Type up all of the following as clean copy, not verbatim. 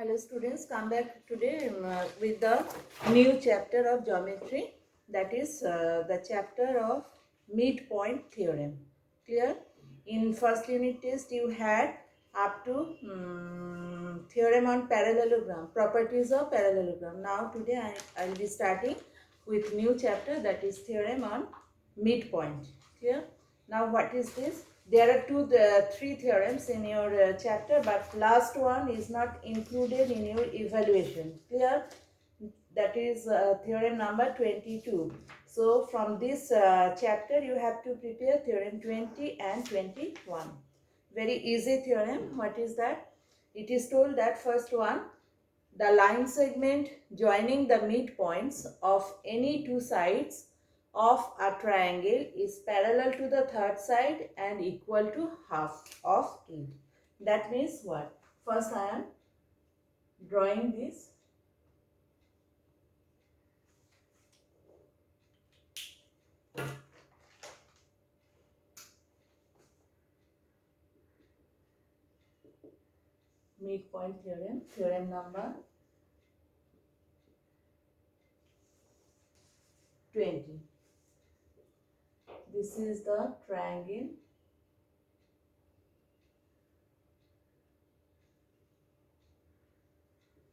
Hello students, come back today with the new chapter of geometry, that is the chapter of midpoint theorem. Clear? In first unit test you had up to theorem on parallelogram, properties of parallelogram. Now today I will be starting with new chapter, that is theorem on midpoint. Clear? Now what is this? There are three theorems in your chapter, but last one is not included in your evaluation. Clear? That is theorem number 22. So from this chapter you have to prepare theorem 20 and 21. Very easy theorem. What is that? It is told that first one, the line segment joining the midpoints of any two sides of a triangle is parallel to the third side and equal to half of it. That means what? First I am drawing this. Midpoint theorem, theorem number 20. This is the triangle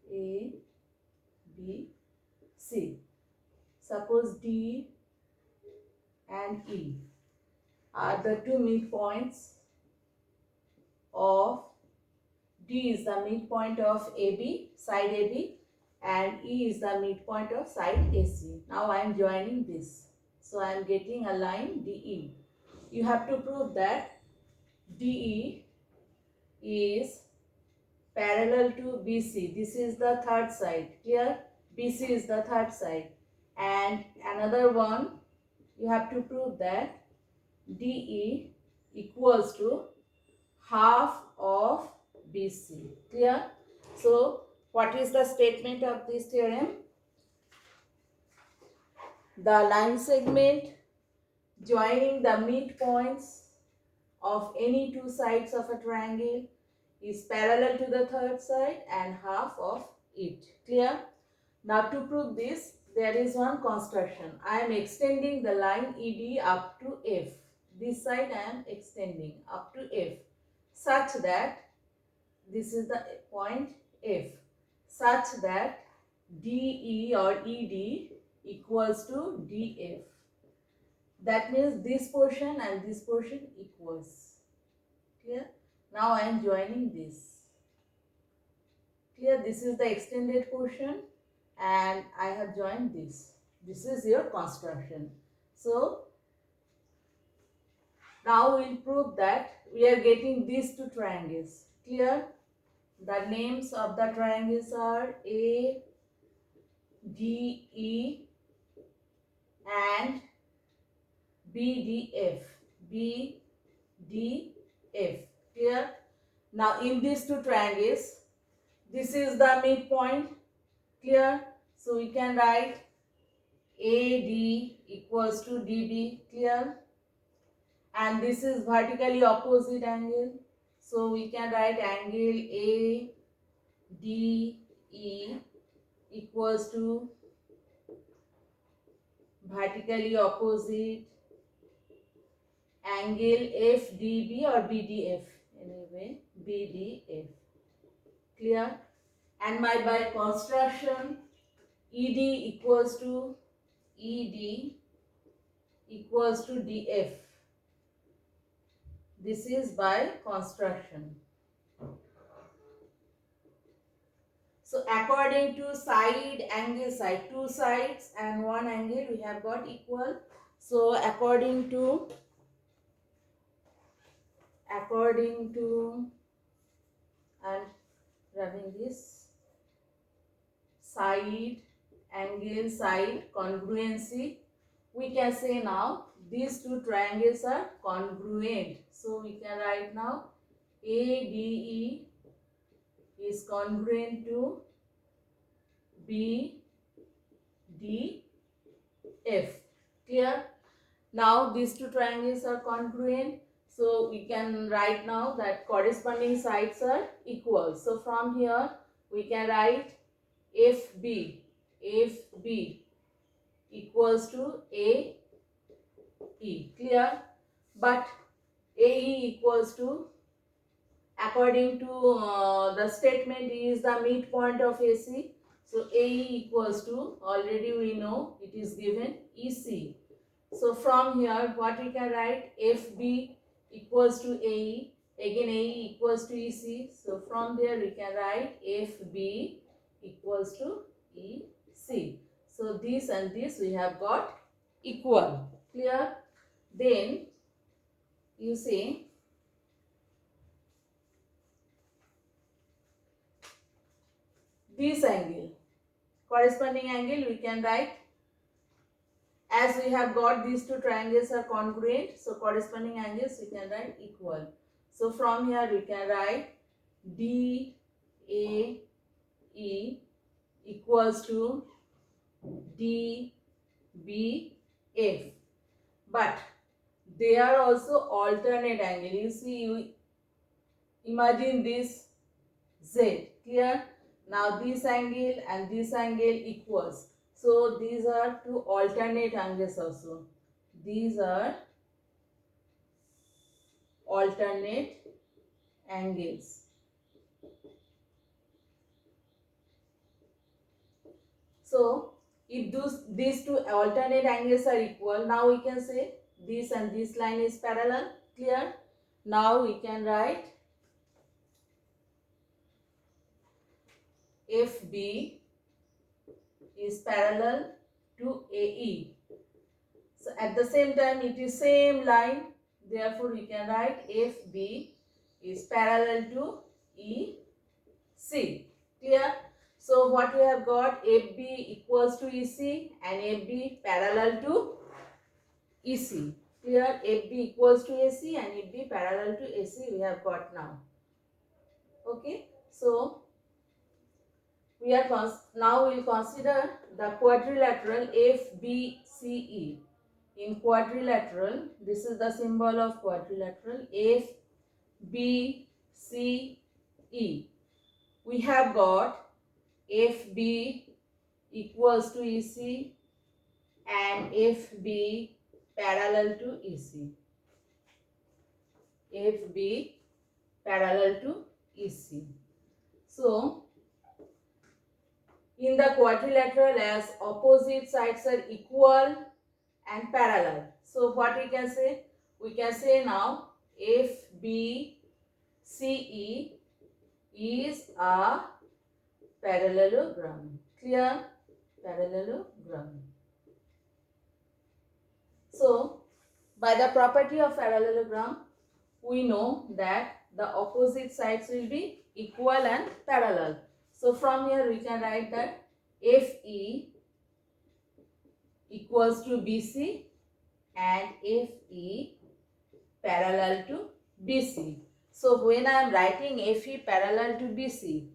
A, B, C. Suppose D and E are the two midpoints of D is the midpoint of AB, side AB, and E is the midpoint of side AC. Now I am joining this. So I am getting a line DE. You have to prove that DE is parallel to BC. This is the third side. Here BC is the third side. And another one, you have to prove that DE equals to half of BC. Clear? So what is the statement of this theorem? The line segment joining the midpoints of any two sides of a triangle is parallel to the third side and half of it. Clear? Now to prove this, there is one construction. I am extending the line ED up to F. This side I am extending up to F, such that this is the point F, such that DE or ED equals to DF. That means this portion and this portion equals. Clear? Now I am joining this. Clear? This is the extended portion and I have joined this. This is your construction. So now we will prove that we are getting these two triangles. Clear? The names of the triangles are A, D, E and B, D, F. B, D, F. Clear? Now in these two triangles, this is the midpoint. Clear? So we can write AD equals to DB. Clear? And this is vertically opposite angle. So we can write angle ADE equals to vertically opposite angle FDB or BDF. Anyway, BDF. Clear? And by construction, ED equals to DF. This is by construction. So according to side, angle, side, two sides and one angle we have got equal. So according to and rubbing this side, angle, side, congruency, we can say now these two triangles are congruent. So we can write now ADE is congruent to BDF. Clear? Now these two triangles are congruent. So we can write now that corresponding sides are equal. So from here we can write FB equals to AE. Clear? But AE equals to, according to the statement, is the midpoint of AC. So AE equals to, already we know it is given, EC. So from here what we can write, FB equals to AE, again AE equals to EC. So from there we can write FB equals to EC. So this and this we have got equal. Clear? Then you say this angle, corresponding angle we can write, as we have got these two triangles are congruent, so corresponding angles we can write equal. So from here we can write DAE equals to DBF. But they are also alternate angle. You see, you imagine this Z. Clear? Now this angle and this angle equals. So these are two alternate angles also. These are alternate angles. So if these two alternate angles are equal, now we can say this and this line is parallel. Clear? Now we can write FB is parallel to AE. So at the same time it is same line, therefore we can write FB is parallel to EC. Clear? So what we have got, FB equals to EC and FB parallel to EC. Clear? FB equals to AC and FB parallel to AC we have got now. Okay. So we are now we will consider the quadrilateral FBCE. In quadrilateral, this is the symbol of quadrilateral FBCE. We have got FB equals to EC and FB parallel to EC. FB parallel to EC. So in the quadrilateral, as opposite sides are equal and parallel, so what we can say? We can say now FBCE is a parallelogram. Clear? Parallelogram. So by the property of parallelogram, we know that the opposite sides will be equal and parallel. So from here we can write that FE equals to BC and FE parallel to BC. So when I am writing FE parallel to BC,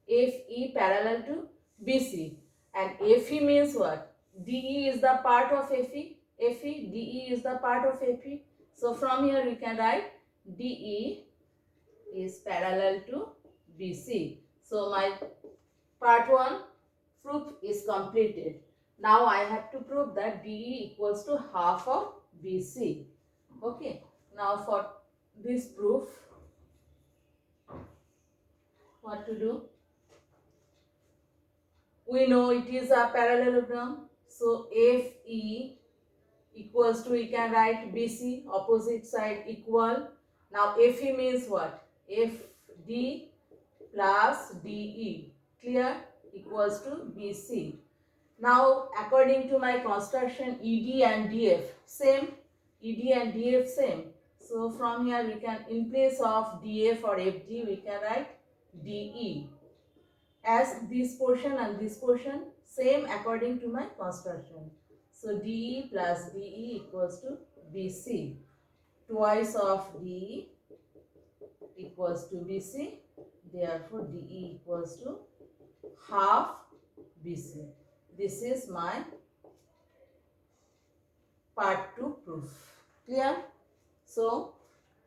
FE parallel to BC, and FE means what? DE is the part of FE, DE is the part of FE. So from here we can write DE is parallel to BC. So my part 1 proof is completed. Now I have to prove that DE equals to half of BC. Okay. Now for this proof, what to do? We know it is a parallelogram. So FE equals to, we can write BC, opposite side equal. Now FE means what? FD plus DE. Clear? Equals to BC. Now according to my construction, ED and DF same. ED and DF same. So from here we can, in place of DF or FD, we can write DE. As this portion and this portion same according to my construction. So DE plus DE equals to BC. Twice of DE equals to BC. Therefore DE equals to half BC. This is my part 2 proof. Clear? So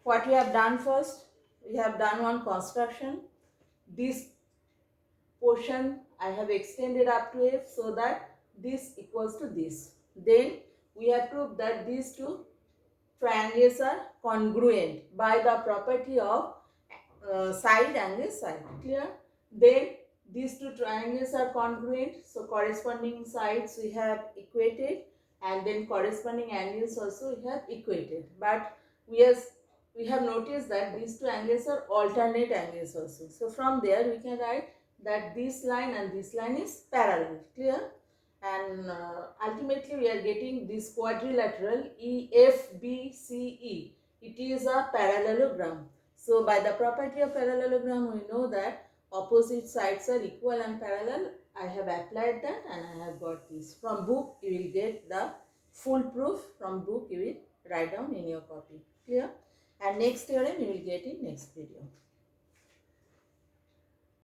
what we have done first, we have done one construction. this portion I have extended up to f so that this equals to this. Then we have proved that these two triangles are congruent by the property of side angle side. Clear? Then these two triangles are congruent, so corresponding sides we have equated, and then corresponding angles also we have equated. But we have noticed that these two angles are alternate angles also. So from there we can write that this line and this line is parallel. Clear? And ultimately we are getting this quadrilateral EFBCE. It is a parallelogram. So by the property of parallelogram we know that opposite sides are equal and parallel. I have applied that and I have got this. From book you will get the full proof. From book you will write down in your copy. Clear? And next theorem you will get in next video.